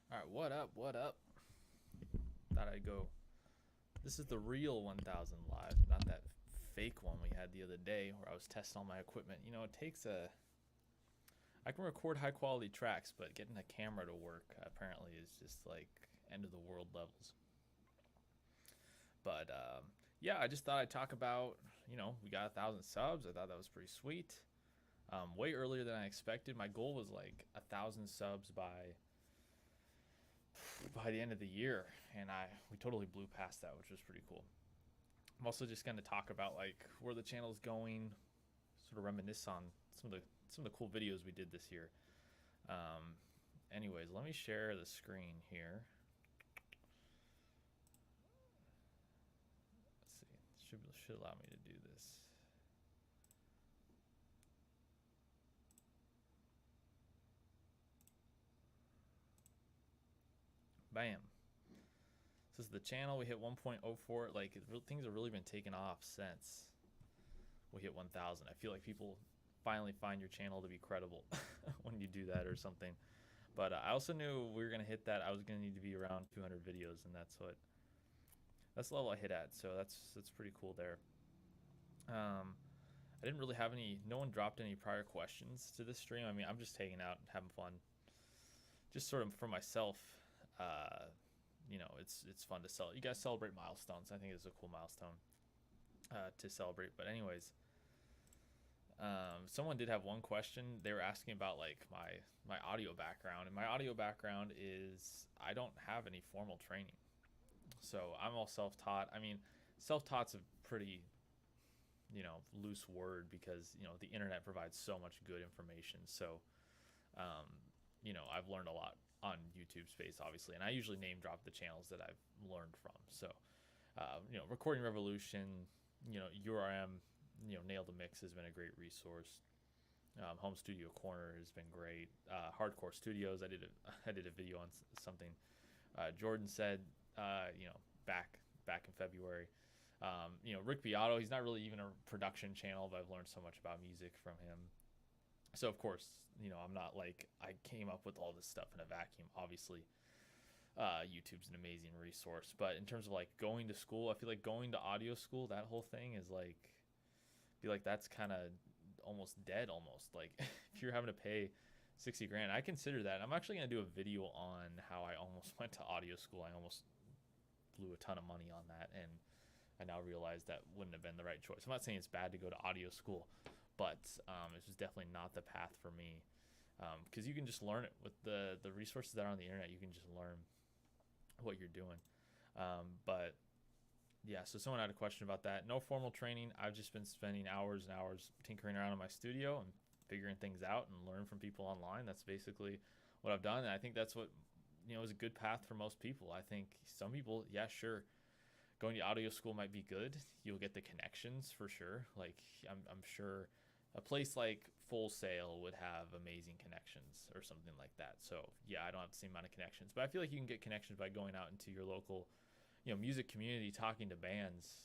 All right, what up? What up? Thought I'd go. This is the real 1000 live, not that fake one we had the other day where I was testing all my equipment. You know, it takes a. I can record high quality tracks, but getting a camera to work apparently is just like end of the world levels. But yeah, I just thought I'd talk about. We got 1,000 subs. I thought that was pretty sweet. Way earlier than I expected. My goal was like 1,000 subs by the end of the year, and we totally blew past that, which was pretty cool. I'm also just going to talk about like where the channel's going, sort of reminisce on some of the cool videos we did this year. Um, Anyways, let me share the screen here. Let's see. Should allow me to do this. Bam. This is the channel. We hit 1.04. Like things have really been taking off since we hit 1,000. I feel like people finally find your channel to be credible when you do that or something. But I also knew we were gonna hit that. I was gonna need to be around 200 videos, and that's the level I hit at. So that's pretty cool there. I didn't really have any. No one dropped any prior questions to this stream. I mean, I'm just hanging out and having fun, just sort of for myself. Uh, it's fun to celebrate. You guys celebrate milestones. I think it's a cool milestone to celebrate. But anyways, someone did have one question. They were asking about like my audio background, and my audio background is I don't have any formal training, so I'm all self-taught. I mean, self-taught's a pretty loose word because the internet provides so much good information. So I've learned a lot on YouTube space, obviously, and I usually name drop the channels that I've learned from. So Recording Revolution, URM, Nail the Mix has been a great resource. Home Studio Corner has been great. Hardcore Studios, I did a video on something Jordan said, back in February. Rick Beato, he's not really even a production channel, but I've learned so much about music from him. So of course, I'm not like I came up with all this stuff in a vacuum. Obviously, YouTube's an amazing resource, but in terms of like going to school, I feel like going to audio school, that whole thing is like, I feel like that's kind of almost dead. Almost like if you're having to pay 60 grand, I consider that. I'm actually gonna do a video on how I almost went to audio school. I almost blew a ton of money on that, and I now realize that wouldn't have been the right choice. I'm not saying it's bad to go to audio school, but it was definitely not the path for me, because you can just learn it with the resources that are on the internet. You can just learn what you're doing. But yeah, so someone had a question about that. No formal training. I've just been spending hours and hours tinkering around in my studio and figuring things out and learn from people online. That's basically what I've done, and I think that's what is a good path for most people. I think some people, yeah, sure, going to audio school might be good. You'll get the connections for sure. Like I'm sure a place like Full Sail would have amazing connections or something like that. So yeah, I don't have the same amount of connections, but I feel like you can get connections by going out into your local, music community, talking to bands.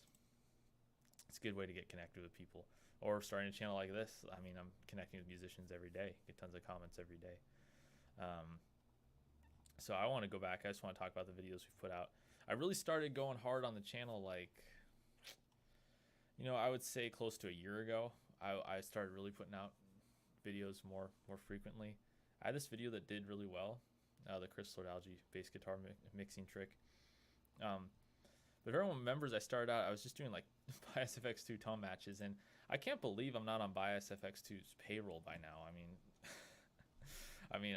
It's a good way to get connected with people. Or starting a channel like this. I mean, I'm connecting with musicians every day. Get tons of comments every day. Um, so I want to go back. I just want to talk about the videos we've put out. I really started going hard on the channel like, I would say close to a year ago. I started really putting out videos more frequently. I had this video that did really well, the Chris Lord Alge bass guitar mixing trick. Um, but if everyone remembers, I started out, I was just doing like Bias FX2 tone matches, and I can't believe I'm not on Bias FX2's payroll by now. I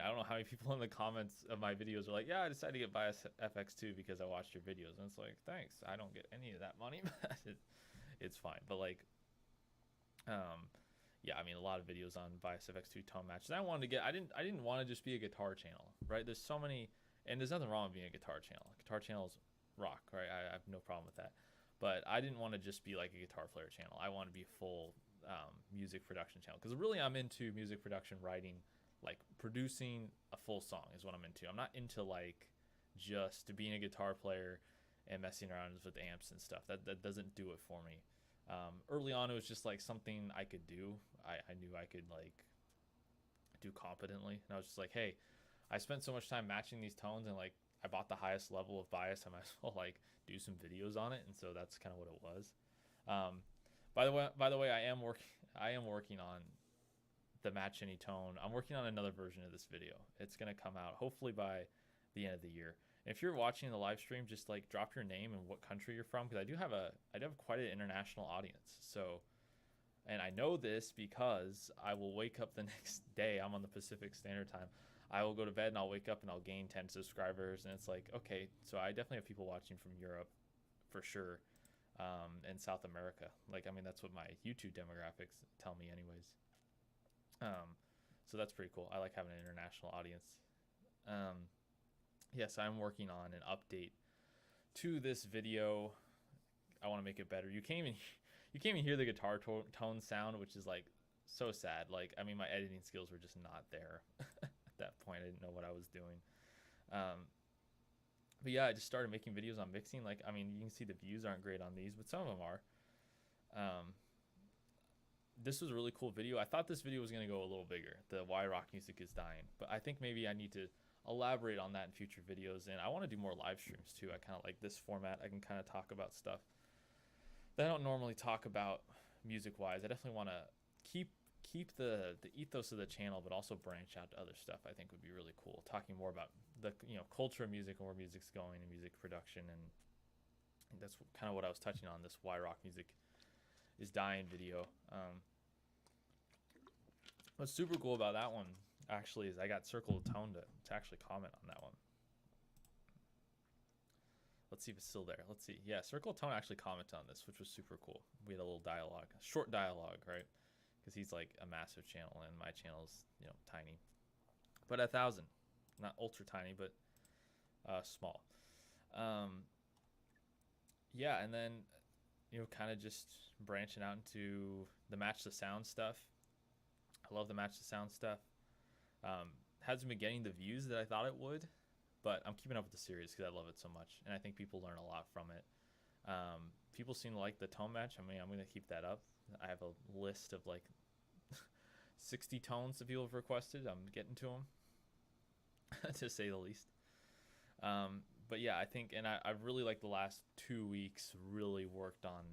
don't know how many people in the comments of my videos are like, yeah, I decided to get Bias FX2 because I watched your videos. And it's like, thanks. I don't get any of that money, but it's fine. But like, um, yeah, a lot of videos on Bias FX2 tone matches. I didn't want to just be a guitar channel, right? There's so many, and there's nothing wrong with being a guitar channel. Guitar channels rock, right? I have no problem with that. But I didn't want to just be like a guitar player channel. I want to be a full music production channel, because really I'm into music production, writing, like producing a full song is what I'm into. I'm not into like just being a guitar player and messing around with amps and stuff. That doesn't do it for me. Early on, it was just like something I could do. I knew I could like do competently, and I was just like, hey, I spent so much time matching these tones, and like I bought the highest level of bias. I might as well like do some videos on it, and so that's kind of what it was. Um, by the way, I am working on the match any tone. I'm working on another version of this video. It's gonna come out hopefully by the end of the year. And if you're watching the live stream, just like drop your name and what country you're from, because I do have quite an international audience. So, and I know this because I will wake up the next day. I'm on the Pacific Standard Time. I will go to bed and I'll wake up and I'll gain 10 subscribers, and it's like, okay, so I definitely have people watching from Europe for sure, and South America. Like, I mean, that's what my YouTube demographics tell me, anyways. So that's pretty cool. I like having an international audience. Yes, I'm working on an update to this video. I want to make it better. You can't even hear the guitar tone sound, which is like so sad. Like, I mean, my editing skills were just not there at that point. I didn't know what I was doing. But yeah, I just started making videos on mixing. Like, I mean, you can see the views aren't great on these, but some of them are. This was a really cool video. I thought this video was going to go a little bigger, the why rock music is dying, but I think maybe I need to elaborate on that in future videos. And I want to do more live streams too. I kind of like this format. I can kind of talk about stuff that I don't normally talk about music wise. I definitely want to keep the ethos of the channel, but also branch out to other stuff. I think would be really cool, talking more about the culture of music and where music's going and music production. And that's kind of what I was touching on this why rock music is dying video. What's super cool about that one actually is I got Circle of Tone to actually comment on that one. Let's see if it's still there. Let's see. Yeah, Circle of Tone actually commented on this, which was super cool. We had a little dialogue, short dialogue, right? Because he's like a massive channel and my channel's tiny, but 1,000, not ultra tiny, but small. Yeah, and then kind of just branching out into the Match the Sound stuff. I love the Match the Sound stuff. Hasn't been getting the views that I thought it would, but I'm keeping up with the series because I love it so much, and I think people learn a lot from it. People seem to like the tone match. I mean, I'm going to keep that up. I have a list of like 60 tones that people have requested. I'm getting to them, to say the least. But yeah, I think, and I've really like the last 2 weeks really worked on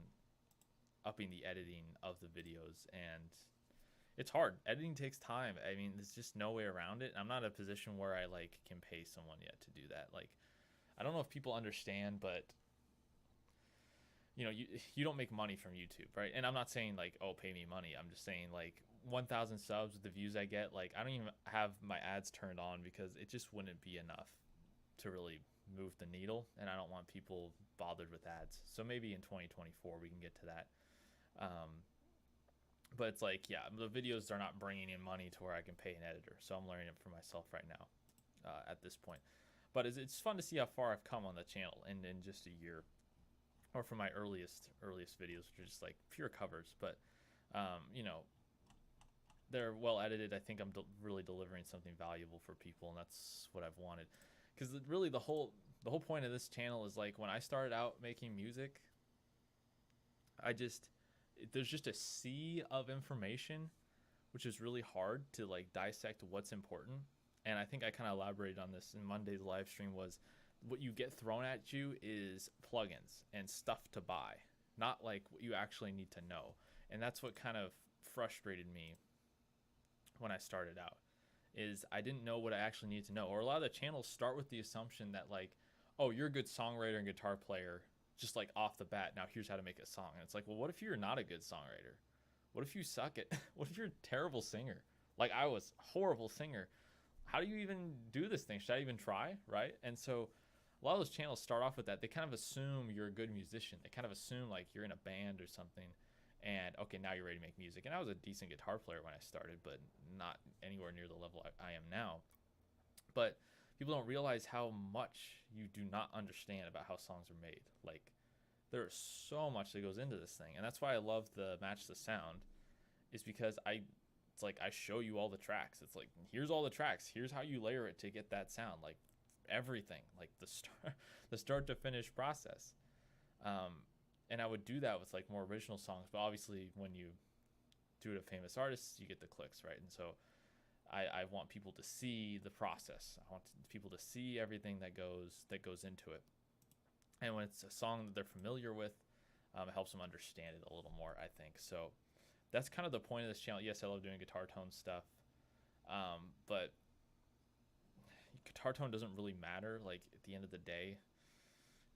upping the editing of the videos, and it's hard. Editing takes time. I mean, there's just no way around it. I'm not in a position where I like can pay someone yet to do that. Like, I don't know if people understand, but you don't make money from YouTube, right? And I'm not saying like, oh, pay me money. I'm just saying like 1,000 subs with the views I get, like I don't even have my ads turned on because it just wouldn't be enough to really move the needle, and I don't want people bothered with ads. So maybe in 2024 we can get to that. But it's like, yeah, the videos are not bringing in money to where I can pay an editor. So I'm learning it for myself right now at this point. But it's fun to see how far I've come on the channel in just a year, or from my earliest videos, which are just like pure covers. But they're well edited. I think I'm really delivering something valuable for people, and that's what I've wanted. Because really the whole point of this channel is like when I started out making music, there's just a sea of information, which is really hard to like dissect what's important. And I think I kind of elaborated on this in Monday's live stream. Was what you get thrown at you is plugins and stuff to buy, not like what you actually need to know. And that's what kind of frustrated me when I started out, is I didn't know what I actually needed to know. Or a lot of the channels start with the assumption that like, oh, you're a good songwriter and guitar player, just like off the bat, now here's how to make a song. And it's like, well, what if you're not a good songwriter? What if you suck at what if you're a terrible singer? Like I was a horrible singer. How do you even do this thing? Should I even try? Right? And so a lot of those channels start off with that. They kind of assume you're a good musician. They kind of assume like you're in a band or something, and okay, now you're ready to make music. And I was a decent guitar player when I started, but not anywhere near the level I am now. But people don't realize how much you do not understand about how songs are made. Like, there is so much that goes into this thing, and that's why I love the Match the Sound, is because it's like I show you all the tracks. It's like, here's all the tracks. Here's how you layer it to get that sound. Like everything, like the start to finish process. And I would do that with like more original songs, but obviously when you do it to famous artists, you get the clicks, right? And so I want people to see the process. I want people to see everything that goes into it. And when it's a song that they're familiar with, it helps them understand it a little more, I think. So that's kind of the point of this channel. Yes, I love doing guitar tone stuff, but guitar tone doesn't really matter. Like at the end of the day,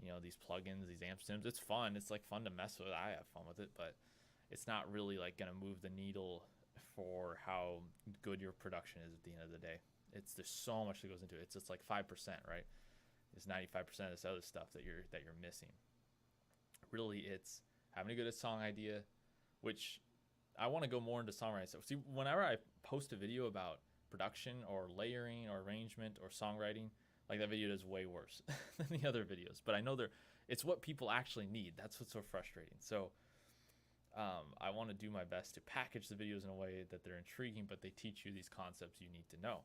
you know, these plugins, these amp stems, it's fun. It's like fun to mess with. I have fun with it, but it's not really like gonna move the needle for how good your production is at the end of the day. There's so much that goes into it. It's just like 5%, right? It's 95% of this other stuff that you're missing. Really, it's having a good song idea, which I want to go more into songwriting stuff. See, whenever I post a video about production or layering or arrangement or songwriting, like that video does way worse than the other videos. But I know it's what people actually need. That's what's so frustrating. So I want to do my best to package the videos in a way that they're intriguing, but they teach you these concepts you need to know,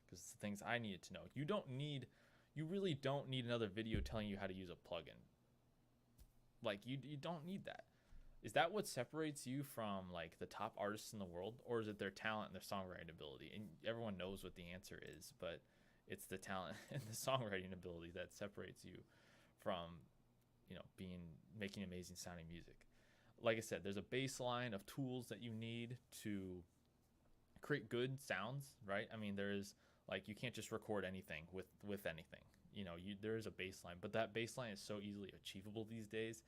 because it's the things I needed to know. You really don't need another video telling you how to use a plugin. Like you don't need that. Is that what separates you from like the top artists in the world, or is it their talent and their songwriting ability? And everyone knows what the answer is, but it's the talent and the songwriting ability that separates you from, you know, making amazing sounding music. Like I said, there's a baseline of tools that you need to create good sounds, right? I mean, there's like, you can't just record anything with anything. You know, there is a baseline, but that baseline is so easily achievable these days.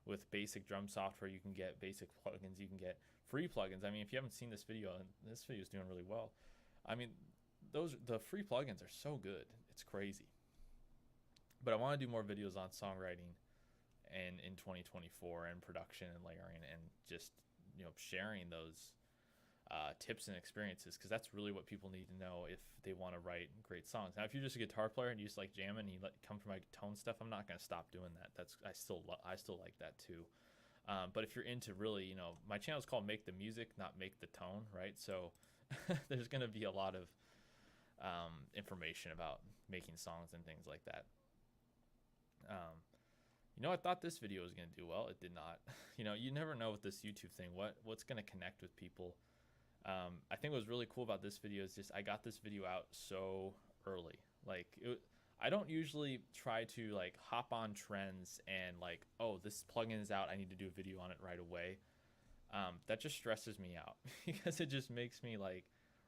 With basic drum software, you can get basic plugins, you can get free plugins. I mean, if you haven't seen this video, and this video is doing really well, I mean, the free plugins are so good, it's crazy. But I want to do more videos on songwriting and in 2024 and production and layering and just, you know, sharing those tips and experiences, because that's really what people need to know if they want to write great songs. Now, if you're just a guitar player and you just like jamming and you come for my tone stuff, I'm not going to stop doing that. I still like that too. But if you're into really, you know, my channel is called Make the Music, not Make the Tone, right? So there's going to be a lot of information about making songs and things like that. You know, I thought this video was going to do well. It did not. You know, you never know with this YouTube thing what's going to connect with people. I think what was really cool about this video is just I got this video out so early. Like, I don't usually try to like hop on trends and like, oh, this plugin is out, I need to do a video on it right away. That just stresses me out because it just makes me like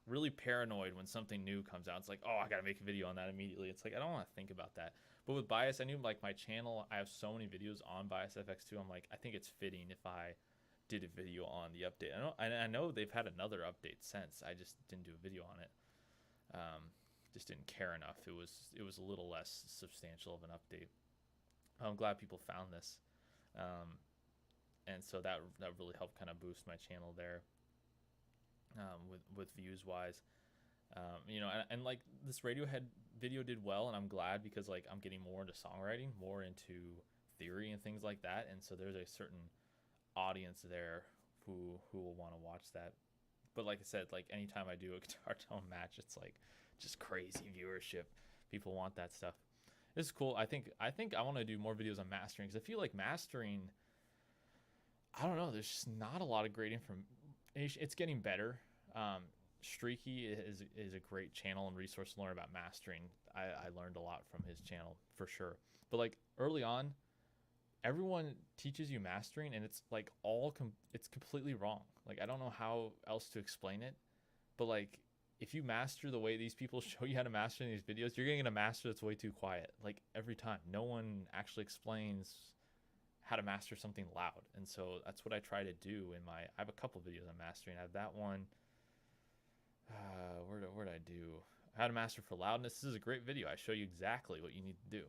really paranoid when something new comes out. It's like, oh, I gotta make a video on that immediately. It's like, I don't want to think about that. But with Bias, I knew like my channel, I have so many videos on Bias FX2. I'm like, I think it's fitting if I did a video on the update. I know they've had another update since. I just didn't do a video on it. Just didn't care enough. It was a little less substantial of an update. I'm glad people found this, and so that really helped kind of boost my channel there. With views wise, you know, and like this Radiohead video did well, and I'm glad because like I'm getting more into songwriting, more into theory and things like that, and so there's a certain audience there who will want to watch that. But like I said, like anytime I do a guitar tone match, it's like just crazy viewership. People want that stuff. This is cool. I think I want to do more videos on mastering, because I feel like mastering, I don't know, there's just not a lot of great information. It's getting better. Streaky is a great channel and resource to learn about mastering. I learned a lot from his channel for sure. But like early on, everyone teaches you mastering, and it's like it's completely wrong. Like I don't know how else to explain it, but like if you master the way these people show you how to master in these videos, you're getting a master that's way too quiet. Like every time, no one actually explains how to master something loud. And so that's what I try to do I have a couple videos on mastering. I have that one. Where'd I do? How to master for loudness. This is a great video. I show you exactly what you need to do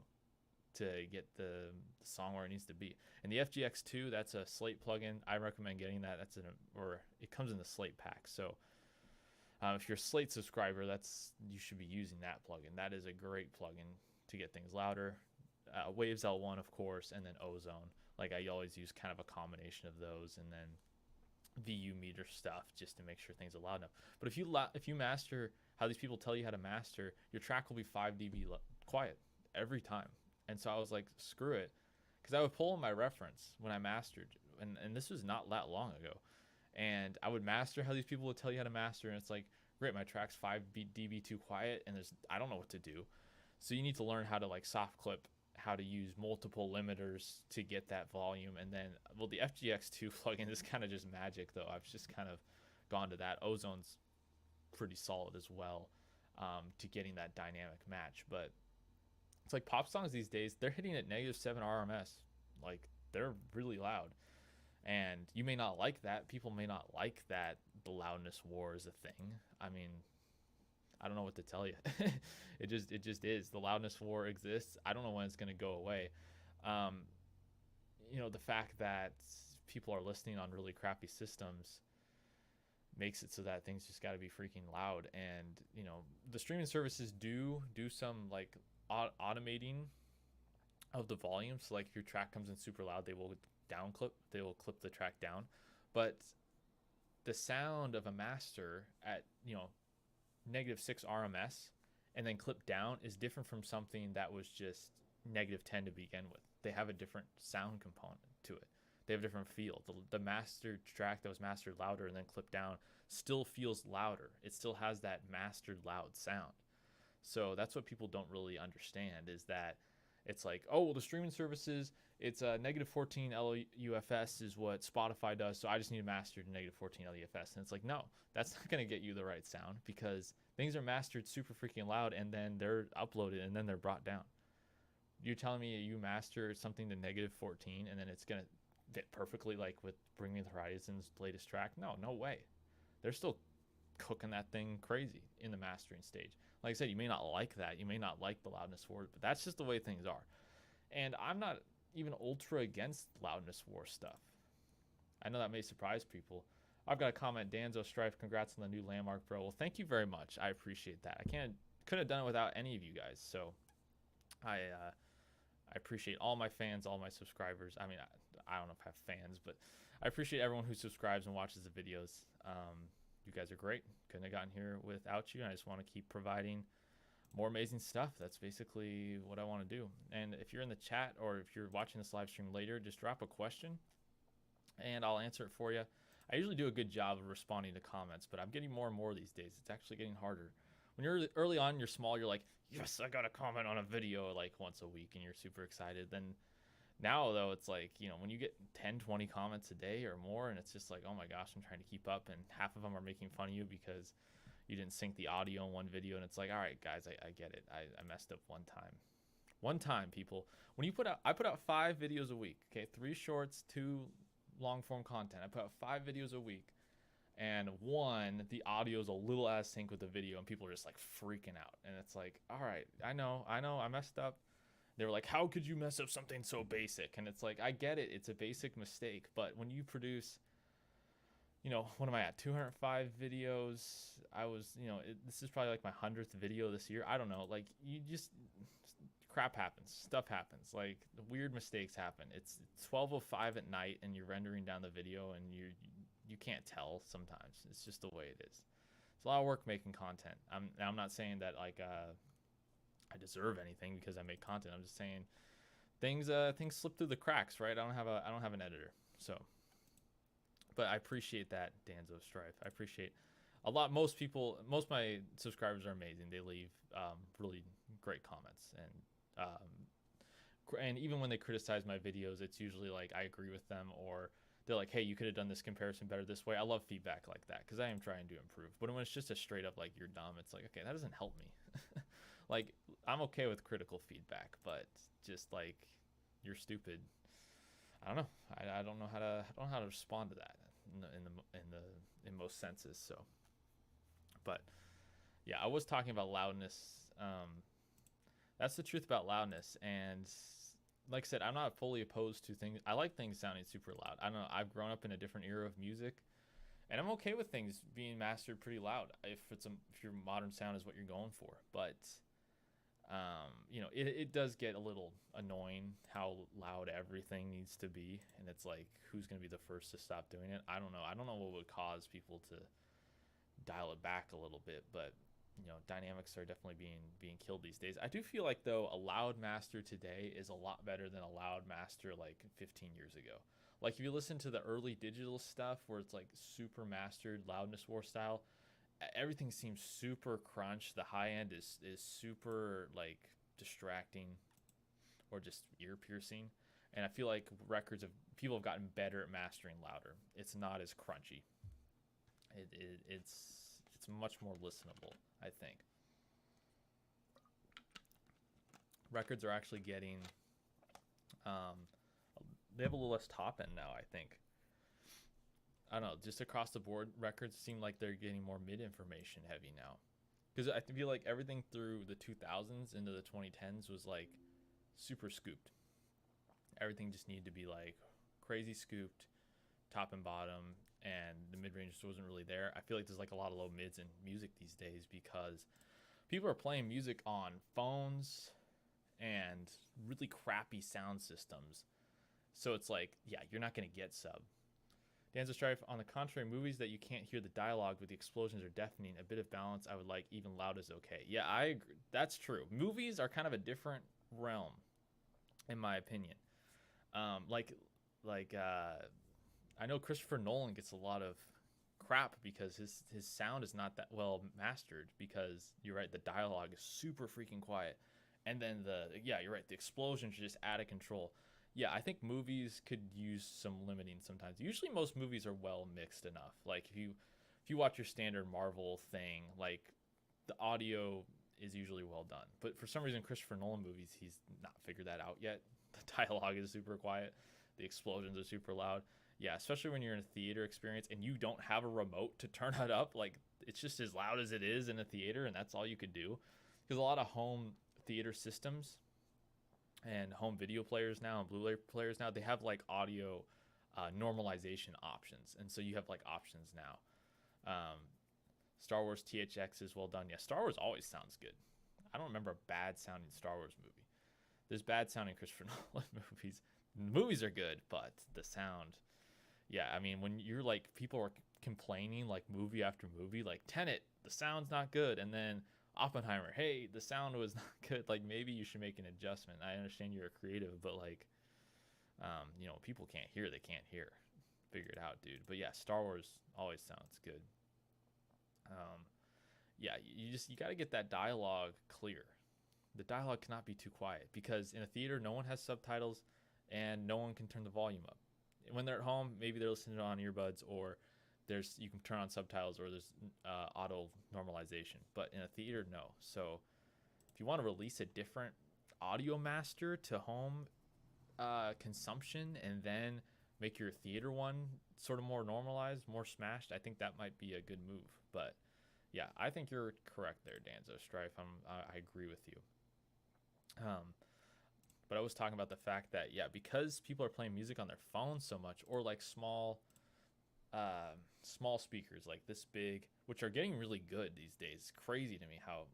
to get the song where it needs to be. And the FGX2, that's a Slate plugin. I recommend getting that. Or it comes in the Slate pack. So if you're a Slate subscriber, you should be using that plugin. That is a great plugin to get things louder. Waves L1, of course, and then Ozone. Like I always use kind of a combination of those, and then VU meter stuff just to make sure things are loud enough. But if you master how these people tell you how to master, your track will be 5 dB quiet every time. And so I was like, screw it, because I would pull in my reference when I mastered, and this was not that long ago, and I would master how these people would tell you how to master, and it's like, great, my track's 5 dB too quiet, and I don't know what to do. So you need to learn how to like soft clip, how to use multiple limiters to get that volume. And then, well, the FGX2 plugin is kind of just magic, though. I've just kind of gone to that. Ozone's pretty solid as well, to getting that dynamic match. But it's like pop songs these days, they're hitting at -7 RMS. Like, they're really loud. And you may not like that. People may not like that the loudness war is a thing. I mean, I don't know what to tell you. it just is. The loudness war exists. I don't know when it's going to go away. The fact that people are listening on really crappy systems makes it so that things just got to be freaking loud. And the streaming services do some like automating of the volume. So like if your track comes in super loud, they will clip the track down. But the sound of a master at -6 RMS and then clip down is different from something that was just -10 to begin with. They have a different sound component to it. They have a different feel. The mastered track that was mastered louder and then clipped down still feels louder. It still has that mastered loud sound. So that's what people don't really understand, is that it's like, oh, well, the streaming services, it's a -14 LUFS is what Spotify does, so I just need to master to -14 LUFS. And it's like, no, that's not going to get you the right sound, because things are mastered super freaking loud and then they're uploaded and then they're brought down. You're telling me you master something to -14 and then it's going to fit perfectly like with Bring Me the Horizon's latest track? No way. They're still cooking that thing crazy in the mastering stage. Like I said, you may not like that. You may not like the loudness war, but that's just the way things are. And I'm not even ultra against loudness war stuff. I know that may surprise people. I've got a comment, Danzo Strife, congrats on the new landmark, bro. Well, thank you very much. I appreciate that. Couldn't have done it without any of you guys. So I appreciate all my fans, all my subscribers. I mean, I don't know if I have fans, but I appreciate everyone who subscribes and watches the videos. You guys are great. Couldn't have gotten here without you. I just want to keep providing more amazing stuff. That's basically what I want to do. And if you're in the chat or if you're watching this live stream later, just drop a question and I'll answer it for you. I usually do a good job of responding to comments, but I'm getting more and more these days. It's actually getting harder. When you're early on, you're small, you're like, yes, I got to comment on a video like once a week and you're super excited. Then now, though, it's like, when you get 10, 20 comments a day or more, and it's just like, oh my gosh, I'm trying to keep up, and half of them are making fun of you because you didn't sync the audio in one video, and it's like, all right, guys, I get it. I messed up one time. One time, people. When I put out 5 videos a week, okay? 3 shorts, 2 long-form content. I put out 5 videos a week, and the audio is a little out of sync with the video, and people are just like freaking out. And it's like, all right, I know, I messed up. They were like, how could you mess up something so basic? And it's like, I get it. It's a basic mistake. But when you produce, what am I at? 205 videos. This is probably like my 100th video this year. I don't know. Like, crap happens. Stuff happens. Like, weird mistakes happen. It's 12:05 at night and you're rendering down the video and you can't tell sometimes. It's just the way it is. It's a lot of work making content. I'm not saying that like I deserve anything because I make content. I'm just saying things slip through the cracks, right? I don't have an editor. So, but I appreciate that, Danzo Strife. I appreciate a lot. Most of my subscribers are amazing. They leave really great comments, and even when they criticize my videos, it's usually like I agree with them, or they're like, hey, you could have done this comparison better this way. I love feedback like that because I am trying to improve. But when it's just a straight up like you're dumb, it's like, okay, that doesn't help me. Like, I'm okay with critical feedback, but just like you're stupid, I don't know. I don't know how to respond to that in most senses. So, but yeah, I was talking about loudness. That's the truth about loudness. And like I said, I'm not fully opposed to things. I like things sounding super loud. I don't know. I've grown up in a different era of music, and I'm okay with things being mastered pretty loud if your modern sound is what you're going for. But it does get a little annoying how loud everything needs to be, and it's like, who's going to be the first to stop doing it? I don't know what would cause people to dial it back a little bit, but dynamics are definitely being killed these days. I do feel like, though, a loud master today is a lot better than a loud master like 15 years ago. Like, if you listen to the early digital stuff where it's like super mastered loudness war style, everything seems super crunch. The high end is super like distracting or just ear piercing. And I feel like records of people have gotten better at mastering louder. It's not as crunchy. It's much more listenable, I think. Records are actually getting um, they have a little less top end now, I think. I don't know, just across the board, records seem like they're getting more mid information heavy now. Because I feel like everything through the 2000s into the 2010s was like super scooped. Everything just needed to be like crazy scooped, top and bottom, and the mid range just wasn't really there. I feel like there's like a lot of low mids in music these days because people are playing music on phones and really crappy sound systems. So it's like, yeah, you're not going to get sub. Danzo Strife, on the contrary, movies that you can't hear the dialogue with the explosions are deafening. A bit of balance I would like, even loud is okay. Yeah, I agree. That's true. Movies are kind of a different realm, in my opinion. Um, like, like I know Christopher Nolan gets a lot of crap because his sound is not that well mastered because you're right, the dialogue is super freaking quiet. And then you're right, the explosions are just out of control. Yeah, I think movies could use some limiting sometimes. Usually most movies are well mixed enough. Like if you watch your standard Marvel thing, like the audio is usually well done. But for some reason Christopher Nolan movies, he's not figured that out yet. The dialogue is super quiet. The explosions are super loud. Yeah, especially when you're in a theater experience and you don't have a remote to turn it up, like it's just as loud as it is in a theater and that's all you could do. Because a lot of home theater systems and home video players now and Blu-ray players now, they have like audio normalization options, and so you have like options now. Star Wars THX is well done. Yeah, Star Wars always sounds good. I don't remember a bad sounding Star Wars movie. There's bad sounding Christopher Nolan movies. The movies are good, but the sound, yeah, I mean, when you're like people are complaining like movie after movie, like Tenet, the sound's not good, and then Oppenheimer, hey, the sound was not good. Like maybe you should make an adjustment. I understand you're a creative, but like, people can't hear. They can't hear. Figure it out, dude. But yeah, Star Wars always sounds good. Um, yeah, you got to get that dialogue clear. The dialogue cannot be too quiet because in a theater, no one has subtitles, and no one can turn the volume up. When they're at home, maybe they're listening on earbuds or you can turn on subtitles or there's auto normalization, but in a theater, no. So if you want to release a different audio master to home consumption and then make your theater one sort of more normalized, more smashed, I think that might be a good move. But yeah, I think you're correct there, Danzo Strife. I agree with you. But I was talking about the fact that, yeah, because people are playing music on their phones so much, or like small speakers like this big, which are getting really good these days. It's crazy to me how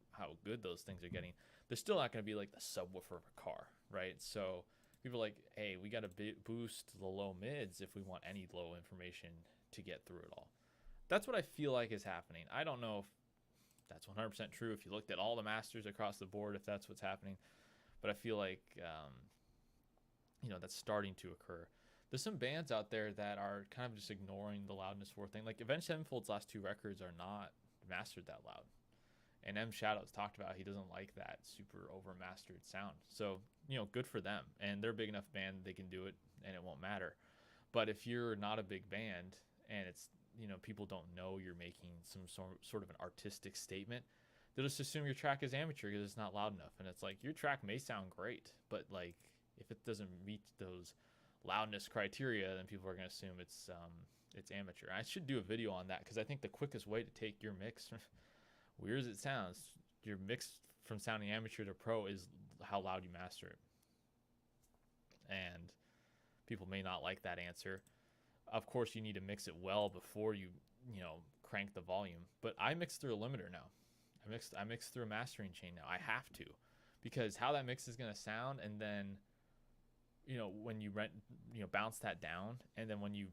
good those things are getting. They're still not going to be like the subwoofer of a car, right? So people are like, hey, we got to boost the low mids if we want any low information to get through it all. That's what I feel like is happening. I don't know if that's 100% true. If you looked at all the masters across the board, if that's what's happening, but I feel like that's starting to occur. There's some bands out there that are kind of just ignoring the loudness war thing. Like Avenged Sevenfold's last two records are not mastered that loud. And M Shadows talked about he doesn't like that super over mastered sound. So, good for them. And they're a big enough band they can do it and it won't matter. But if you're not a big band and it's, people don't know you're making some sort of an artistic statement, they'll just assume your track is amateur because it's not loud enough. And it's like, your track may sound great, but like if it doesn't meet those loudness criteria, then people are going to assume it's amateur. I should do a video on that because I think the quickest way to take your mix, weird as it sounds, your mix from sounding amateur to pro is how loud you master it. And people may not like that answer. Of course, you need to mix it well before you crank the volume. But I mix through a limiter now. I mix through a mastering chain now. I have to, because how that mix is going to sound, and then when you bounce that down, and then when you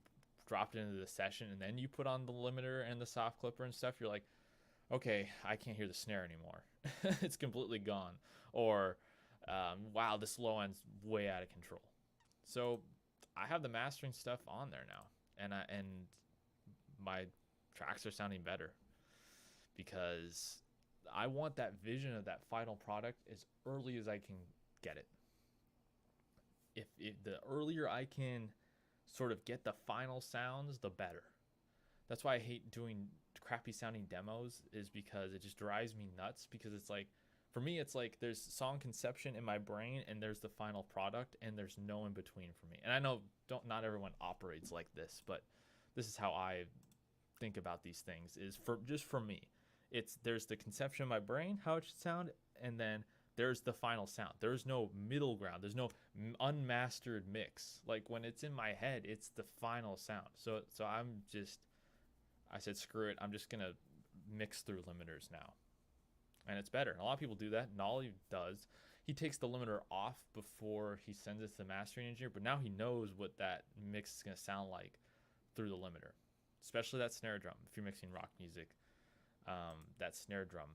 drop it into the session and then you put on the limiter and the soft clipper and stuff, you're like, okay, I can't hear the snare anymore. It's completely gone. Or wow, this low end's way out of control. So I have the mastering stuff on there now, and my tracks are sounding better because I want that vision of that final product as early as I can get it. If the earlier I can sort of get the final sounds, the better. That's why I hate doing crappy sounding demos, is because it just drives me nuts, because it's like, for me it's like there's song conception in my brain and there's the final product and there's no in between for me. And I know not everyone operates like this, but this is how I think about these things, is for me. It's there's the conception in my brain how it should sound, and then there's the final sound. There's no middle ground. There's no unmastered mix. Like when it's in my head, it's the final sound. So I said screw it. I'm just gonna mix through limiters now, and it's better. A lot of people do that. Nolly does. He takes the limiter off before he sends it to the mastering engineer, but now he knows what that mix is gonna sound like through the limiter, especially that snare drum. If you're mixing rock music, that snare drum.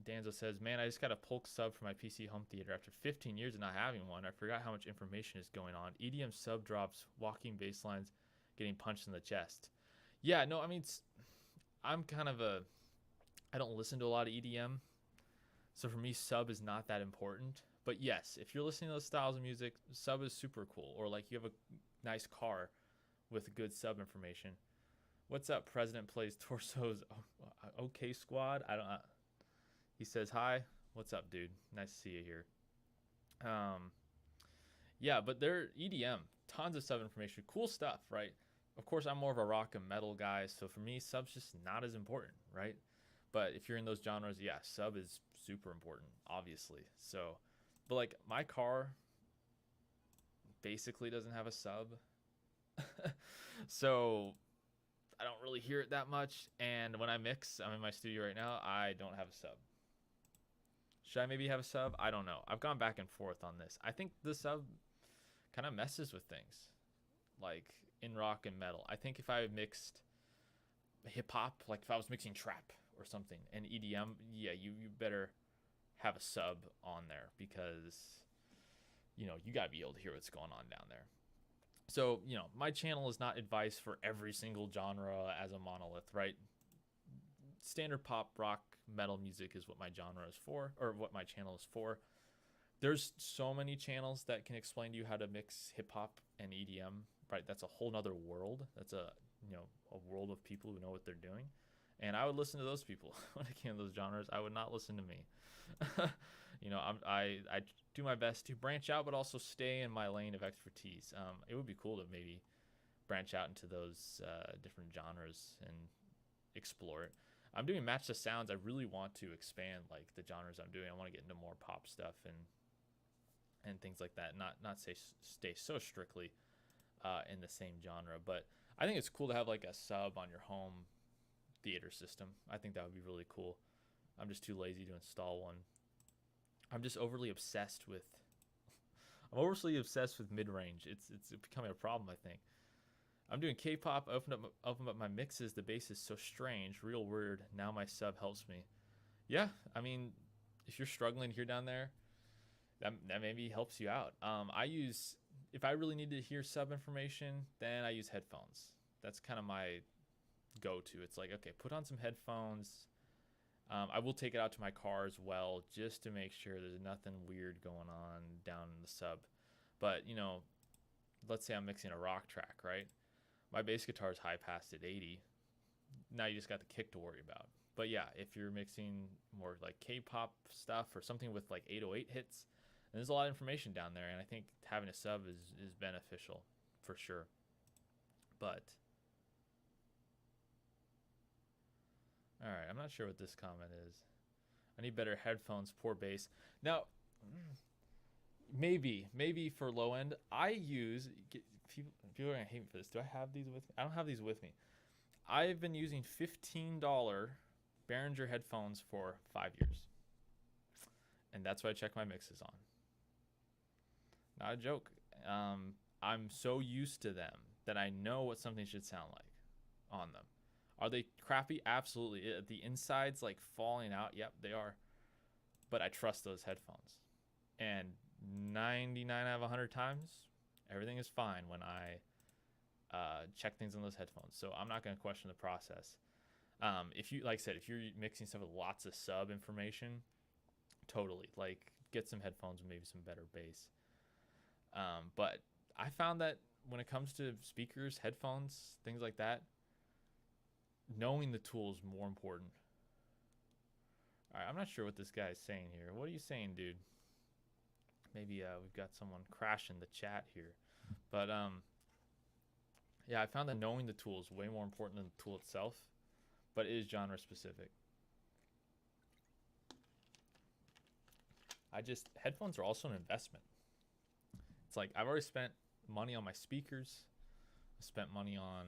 Danzo says, man, I just got a Polk sub for my PC home theater. After 15 years of not having one, I forgot how much information is going on. EDM sub drops, walking bass lines, getting punched in the chest. Yeah, no, I mean, I'm kind of I don't listen to a lot of EDM, so for me, sub is not that important. But yes, if you're listening to those styles of music, sub is super cool. Or like you have a nice car with good sub information. What's up, President Plays Torso's OK Squad? He says hi. What's up, dude? Nice to see you here. Yeah, but they're EDM, tons of sub information, cool stuff, right? Of course, I'm more of a rock and metal guy, so for me, sub's just not as important, right? But if you're in those genres, yeah, sub is super important, obviously. So, but like my car basically doesn't have a sub, so I don't really hear it that much. And when I mix, I'm in my studio right now, I don't have a sub. Should I maybe have a sub? I don't know. I've gone back and forth on this. I think the sub kind of messes with things, like in rock and metal. I think if I mixed hip hop, like if I was mixing trap or something, and EDM, yeah, you better have a sub on there, because you got to be able to hear what's going on down there. So, my channel is not advice for every single genre as a monolith, right? Standard pop, rock, metal music is what my genre is for, or what my channel is for. There's so many channels that can explain to you how to mix hip hop and EDM, right? That's a whole nother world. That's a world of people who know what they're doing. And I would listen to those people when it came to those genres. I would not listen to me. I do my best to branch out, but also stay in my lane of expertise. It would be cool to maybe branch out into those different genres and explore it. I'm doing match the sounds. I really want to expand like the genres I'm doing. I want to get into more pop stuff and things like that. Not stay so strictly in the same genre, but I think it's cool to have like a sub on your home theater system. I think that would be really cool. I'm just too lazy to install one. I'm just overly obsessed with mid-range. It's becoming a problem, I think. I'm doing K-pop. I opened up my mixes. The bass is so strange, real weird. Now my sub helps me. Yeah, I mean, if you're struggling here down there, that maybe helps you out. If I really need to hear sub information, then I use headphones. That's kind of my go-to. It's like, okay, put on some headphones. I will take it out to my car as well, just to make sure there's nothing weird going on down in the sub. But, let's say I'm mixing a rock track, right? My bass guitar is high passed at 80. Now you just got the kick to worry about. But yeah, if you're mixing more like K-pop stuff or something with like 808 hits, there's a lot of information down there, and I think having a sub is beneficial for sure. But all right, I'm not sure what this comment is. I need better headphones, poor bass. Now, maybe for low end, people are gonna hate me for this. Do I have these with me? I don't have these with me. I've been using $15 Behringer headphones for 5 years, and that's what I check my mixes on. Not a joke. I'm so used to them that I know what something should sound like on them. Are they crappy? Absolutely. The inside's like falling out. Yep, they are. But I trust those headphones. And 99 out of 100 times, everything is fine when I check things on those headphones. So I'm not going to question the process. If you, like I said, if you're mixing stuff with lots of sub information, totally, like, get some headphones with maybe some better bass. But I found that when it comes to speakers, headphones, things like that, knowing the tool is more important. All right, I'm not sure what this guy is saying here. What are you saying, dude? Maybe we've got someone crashing the chat here. But yeah, I found that knowing the tool is way more important than the tool itself, but it is genre specific. Headphones are also an investment. It's like I've already spent money on my speakers. I spent money on,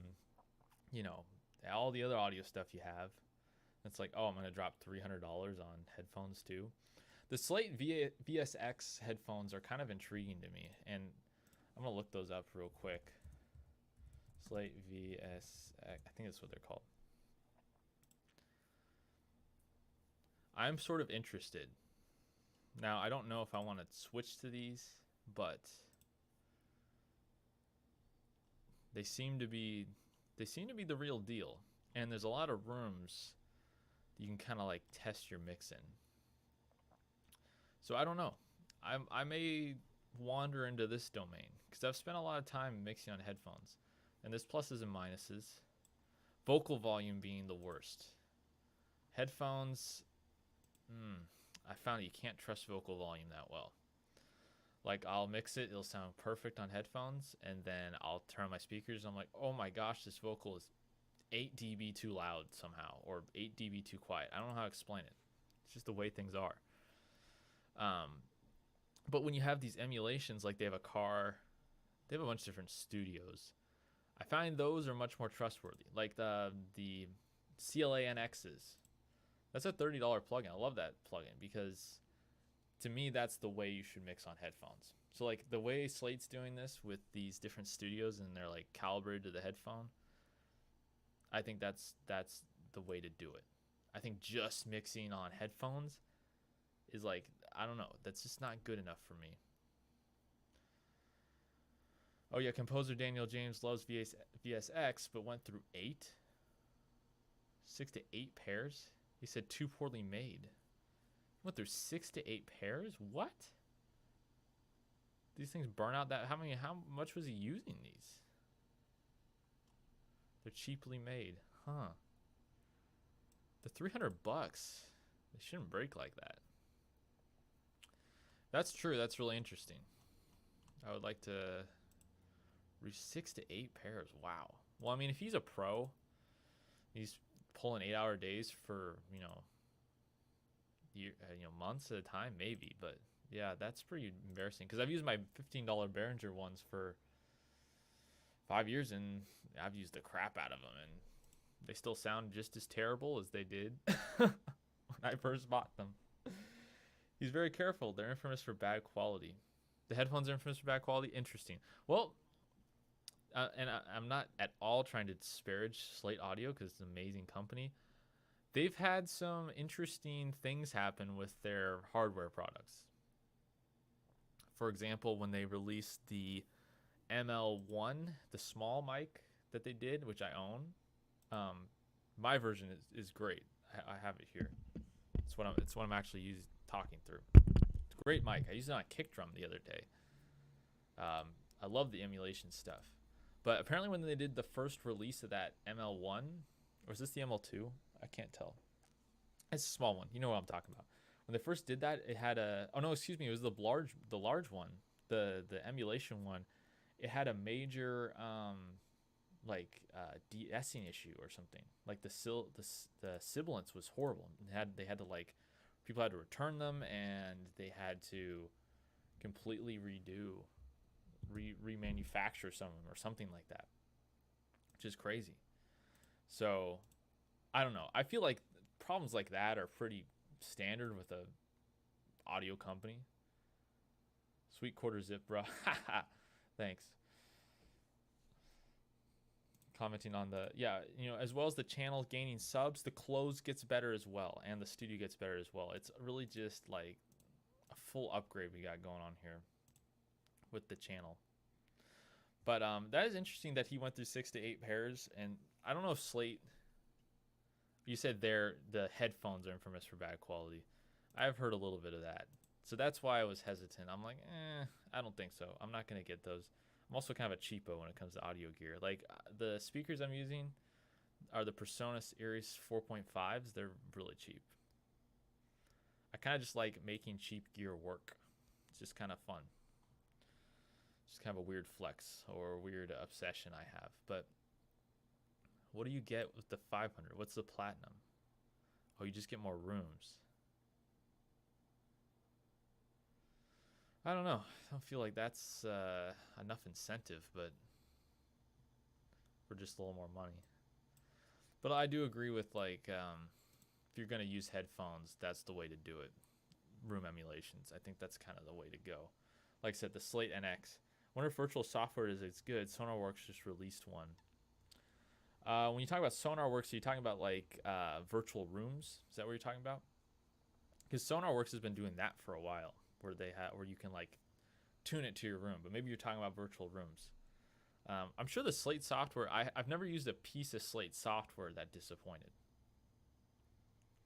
you know, all the other audio stuff you have. It's like, oh, I'm going to drop $300 on headphones too. The Slate VSX headphones are kind of intriguing to me, and I'm going to look those up real quick. Slate VSX, I think that's what they're called. I'm sort of interested. Now, I don't know if I want to switch to these, but they seem to be the real deal. And there's a lot of rooms you can kind of like test your mix in. So I don't know. I may wander into this domain because I've spent a lot of time mixing on headphones, and there's pluses and minuses. Vocal volume being the worst. Headphones, I found that you can't trust vocal volume that well. Like, I'll mix it, it'll sound perfect on headphones, and then I'll turn on my speakers, and I'm like, oh my gosh, this vocal is 8 dB too loud somehow, or 8 dB too quiet. I don't know how to explain it. It's just the way things are. But when you have these emulations, like they have a bunch of different studios. I find those are much more trustworthy. Like the CLA NXs. That's a $30 plugin. I love that plugin because to me, that's the way you should mix on headphones. So like the way Slate's doing this with these different studios and they're like calibrated to the headphone, I think that's the way to do it. I think just mixing on headphones is like, I don't know, that's just not good enough for me. Oh yeah, composer Daniel James loves VSX, but went through 6 to 8 pairs. He said too poorly made. Went through 6 to 8 pairs? What? These things burn out that, how much was he using these? They're cheaply made. Huh. The $300, they shouldn't break like that. That's true. That's really interesting. I would like to reach 6 to 8 pairs. Wow. Well, I mean, if he's a pro, he's pulling 8-hour days for, months at a time, maybe. But yeah, that's pretty embarrassing because I've used my $15 Behringer ones for 5 years, and I've used the crap out of them, and they still sound just as terrible as they did when I first bought them. He's very careful. They're infamous for bad quality. The headphones are infamous for bad quality. Interesting. Well, and I'm not at all trying to disparage Slate Audio because it's an amazing company. They've had some interesting things happen with their hardware products. For example, when they released the ML1, the small mic that they did, which I own, my version is great. I have it here. It's what I'm actually talking through. It's a great mic. I used it on a kick drum the other day. I love the emulation stuff. But apparently when they did the first release of that ML1, or is this the ML2? I can't tell. It's a small one. You know what I'm talking about. When they first did that, it had it was the large one, the emulation one. It had a major de-essing issue or something. Like the sibilance was horrible. They had to people had to return them, and they had to completely remanufacture some of them or something like that, which is crazy. So I don't know. I feel like problems like that are pretty standard with a audio company. Sweet quarter zip, bro. Thanks. Commenting on as well as the channel gaining subs, the close gets better as well, and the studio gets better as well. It's really just like a full upgrade we got going on here with the channel. But that is interesting that he went through 6 to 8 pairs. And I don't know if Slate. You said the headphones are infamous for bad quality. I've heard a little bit of that, so that's why I was hesitant. I'm like, I don't think so. I'm not gonna get those. I'm also kind of a cheapo when it comes to audio gear. Like the speakers I'm using are the PreSonus Iris 4.5s. They're really cheap. I kind of just like making cheap gear work. It's just kind of fun. Just kind of a weird flex or a weird obsession I have. But what do you get with the 500? What's the platinum? Oh, you just get more rooms. I don't know. I don't feel like that's enough incentive, but for just a little more money. But I do agree with like if you're gonna use headphones, that's the way to do it. Room emulations. I think that's kind of the way to go. Like I said, the Slate NX. I wonder if virtual software is as good. SonarWorks just released one. When you talk about SonarWorks, are you talking about like virtual rooms? Is that what you're talking about? Because SonarWorks has been doing that for a while, where you can like tune it to your room. But maybe you're talking about virtual rooms. I'm sure the Slate software. I've never used a piece of Slate software that disappointed.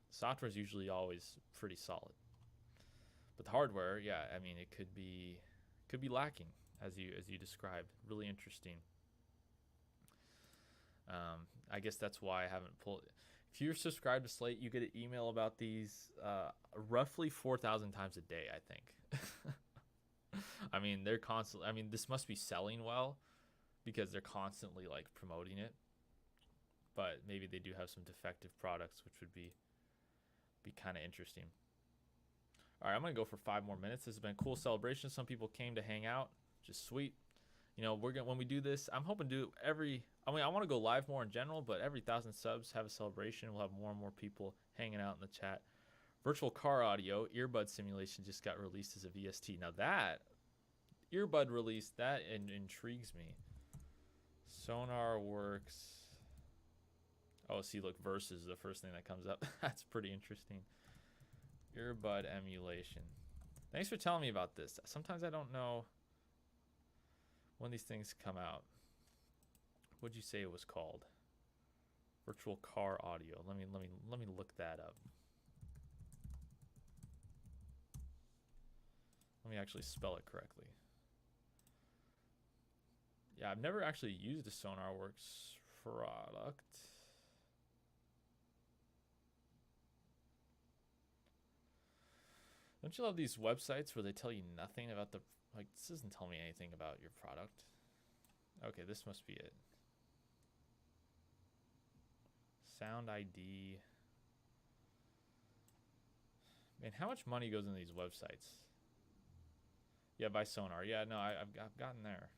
Software is usually always pretty solid, but the hardware, yeah, I mean, it could be lacking as you described. Really interesting. I guess that's why I haven't pulled. If you're subscribed to Slate, you get an email about these roughly 4,000 times a day, I think. I mean, they're constantly. I mean, this must be selling well because they're constantly like promoting it. But maybe they do have some defective products, which would be kind of interesting. All right, I'm gonna go for 5 more minutes. This has been a cool celebration. Some people came to hang out, just sweet. You know, when we do this, I'm hoping to do every. I mean, I want to go live more in general, but every 1,000 subs have a celebration. We'll have more and more people hanging out in the chat. Virtual car audio earbud simulation just got released as a VST. Now that earbud release that intrigues me. SonarWorks. Oh, see, look, Versus is the first thing that comes up. That's pretty interesting. Earbud emulation. Thanks for telling me about this. Sometimes I don't know when these things come out. What'd you say it was called? Virtual car audio. Let me look that up. Let me actually spell it correctly. Yeah, I've never actually used a SonarWorks product. Don't you love these websites where they tell you nothing about the, like, this doesn't tell me anything about your product. Okay, this must be it. Sound ID. Man, how much money goes into these websites? Yeah, by Sonar. Yeah, no, I've gotten there.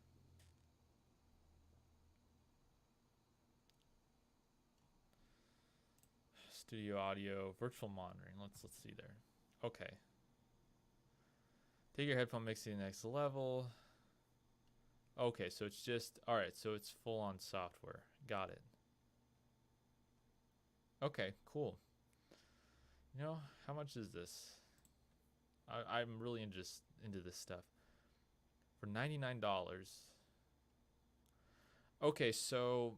Studio audio, virtual monitoring. Let's see there. Okay. Take your headphone mix to the next level. Okay, so it's just, all right, so it's full on software. Got it. Okay, cool. You know, how much is this? I'm really into this stuff. For $99. Okay, so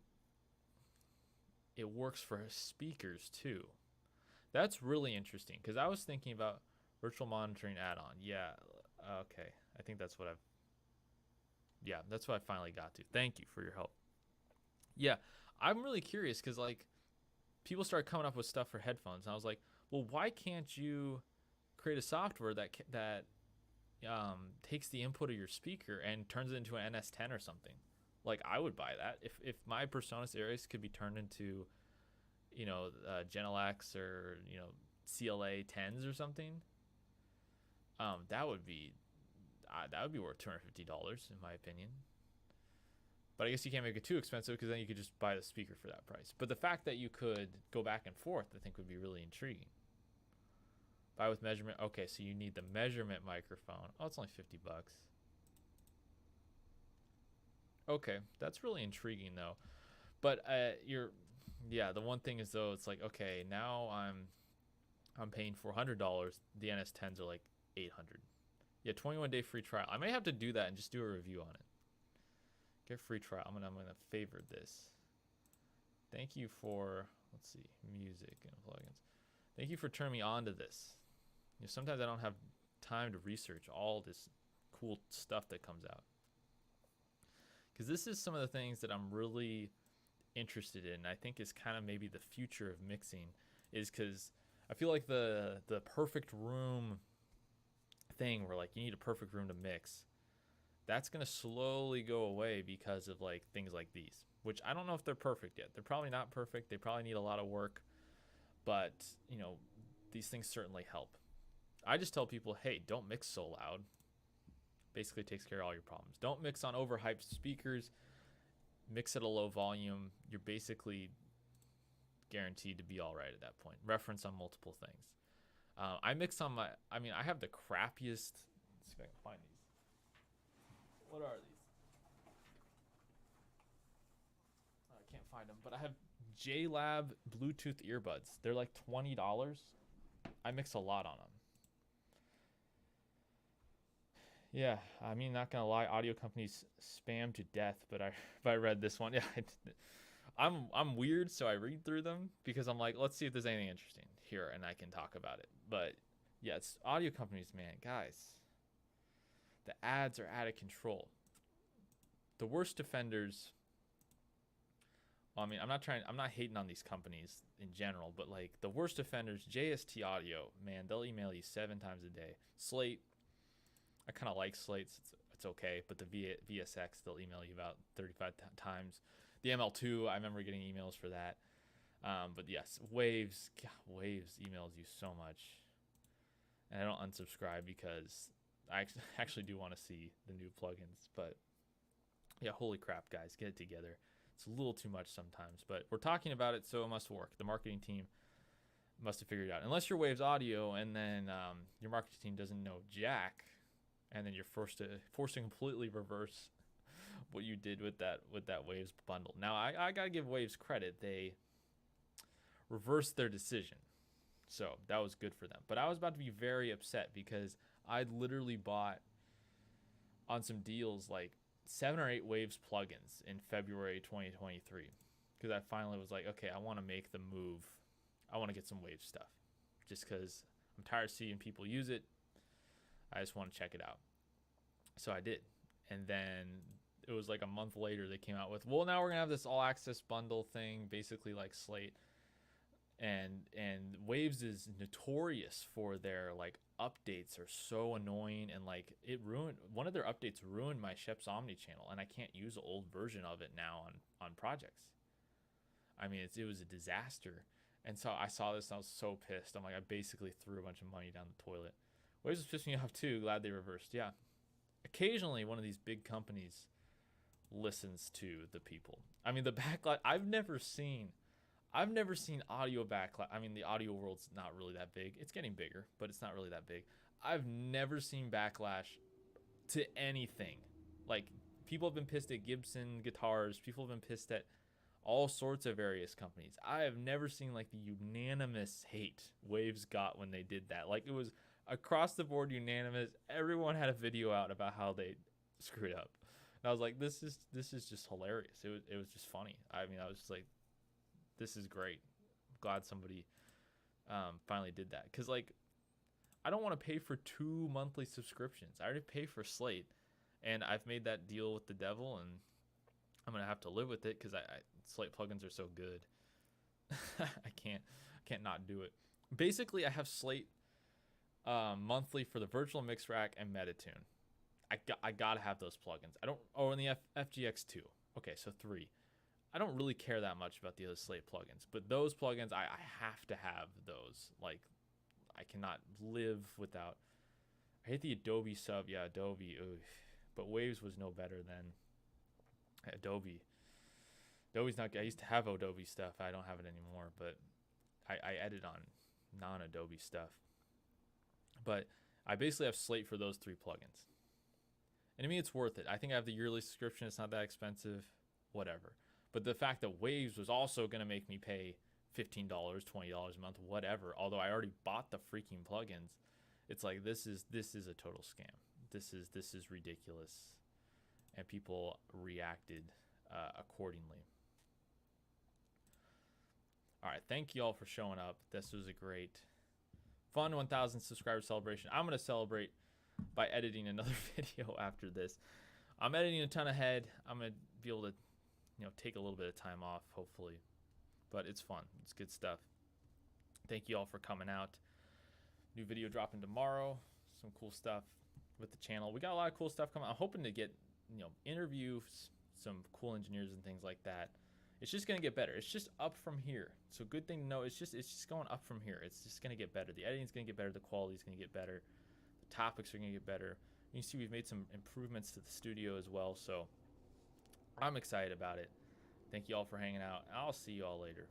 it works for speakers too. That's really interesting because I was thinking about virtual monitoring add-on. Yeah, okay. I think that's what that's what I finally got to. Thank you for your help. Yeah, I'm really curious because like people start coming up with stuff for headphones, and I was like, well, why can't you create a software that takes the input of your speaker and turns it into an NS10 or something? Like, I would buy that if my PreSonus Iris could be turned into, you know, Genelecs or, you know, CLA 10s or something. That would be worth $250 in my opinion. But I guess you can't make it too expensive because then you could just buy the speaker for that price. But the fact that you could go back and forth, I think, would be really intriguing. Buy with measurement. Okay, so you need the measurement microphone. Oh, it's only $50. Okay, that's really intriguing though. But the one thing is though, it's like, okay, now I'm paying $400. The NS10s are like $800. Yeah, 21-day free trial. I may have to do that and just do a review on it. Get free trial. I'm gonna favorite this. Thank you for, let's see, music and plugins. Thank you for turning me on to this. Sometimes I don't have time to research all this cool stuff that comes out. Because this is some of the things that I'm really interested in. I think is kind of maybe the future of mixing, is because I feel like the perfect room thing, where like you need a perfect room to mix, that's gonna slowly go away because of like things like these, which I don't know if they're perfect yet. They're probably not perfect. They probably need a lot of work, but these things certainly help. I just tell people, hey, don't mix so loud. Basically takes care of all your problems. Don't mix on overhyped speakers. Mix at a low volume. You're basically guaranteed to be all right at that point. Reference on multiple things. I mix on I have the crappiest. Let's see if I can find these. What are these? I can't find them, but I have JLab Bluetooth earbuds. They're like $20. I mix a lot on them. Yeah, I mean, not gonna lie, audio companies spam to death. But if I read this one, yeah, I'm weird, so I read through them because I'm like, let's see if there's anything interesting here, and I can talk about it. But yeah, it's audio companies, man, guys. The ads are out of control. The worst offenders. Well, I mean, I'm not hating on these companies in general, but like the worst offenders, JST Audio, man, they'll email you 7 times a day. Slate, I kind of like Slate. It's okay, but the VSX, they'll email you about 35 times. The ML2, I remember getting emails for that. But yes, Waves emails you so much. And I don't unsubscribe because I actually do want to see the new plugins. But yeah, holy crap, guys, get it together. It's a little too much sometimes, but we're talking about it, so it must work. The marketing team must have figured it out. Unless you're Waves Audio and then your marketing team doesn't know jack, and then you're forced to completely reverse what you did with that Waves bundle. Now, I got to give Waves credit. They reversed their decision. So that was good for them. But I was about to be very upset because I literally bought on some deals like 7 or 8 Waves plugins in February 2023 because I finally was like, okay, I want to make the move. I want to get some Waves stuff just because I'm tired of seeing people use it. I just want to check it out. So I did. And then it was like a month later they came out with, well, now we're going to have this all access bundle thing, basically like Slate. And Waves is notorious for their like updates are so annoying, and like one of their updates ruined my Sheps Omni channel, and I can't use the old version of it now on projects. I mean, it was a disaster. And so I saw this and I was so pissed. I'm like, I basically threw a bunch of money down the toilet. Waves was pissing me off too. Glad they reversed. Yeah. Occasionally one of these big companies listens to the people. I mean, the backlash, I've never seen audio backlash. I mean, the audio world's not really that big. It's getting bigger, but it's not really that big. I've never seen backlash to anything. Like, people have been pissed at Gibson guitars. People have been pissed at all sorts of various companies. I have never seen like the unanimous hate Waves got when they did that. Like, it was across the board unanimous. Everyone had a video out about how they screwed up. And I was like, this is just hilarious. It was just funny. I mean, I was just like, this is great. I'm glad somebody finally did that. Because, like, I don't want to pay for 2 monthly subscriptions. I already pay for Slate. And I've made that deal with the devil, and I'm going to have to live with it because Slate plugins are so good. I can't not do it. Basically, I have Slate monthly for the Virtual Mix Rack and Metatune. I got to have those plugins. And the FGX2. Okay, so 3. I don't really care that much about the other Slate plugins, but those plugins, I have to have those. Like, I cannot live without. I hate the Adobe sub. Yeah, Adobe. Ugh. But Waves was no better than Adobe. Adobe's not. I used to have Adobe stuff. I don't have it anymore, but I edit on non-Adobe stuff. But I basically have Slate for those 3 plugins. And to me, it's worth it. I think I have the yearly subscription. It's not that expensive. Whatever. But the fact that Waves was also going to make me pay $15, $20 a month, whatever, although I already bought the freaking plugins, it's like, this is a total scam. This is ridiculous. and people reacted accordingly. All right, thank you all for showing up. This was a great, fun 1,000 subscriber celebration. I'm gonna celebrate by editing another video after this. I'm editing a ton ahead. I'm gonna be able to, take a little bit of time off, hopefully. But it's fun. It's good stuff. Thank you all for coming out. New video dropping tomorrow. Some cool stuff with the channel. We got a lot of cool stuff coming. I'm hoping to get, interview some cool engineers and things like that. It's just gonna get better. It's just up from here. So good thing to know. It's just going up from here. It's just gonna get better. The editing's gonna get better. The quality's gonna get better. The topics are gonna get better. You see, we've made some improvements to the studio as well. So I'm excited about it. Thank you all for hanging out. I'll see you all later.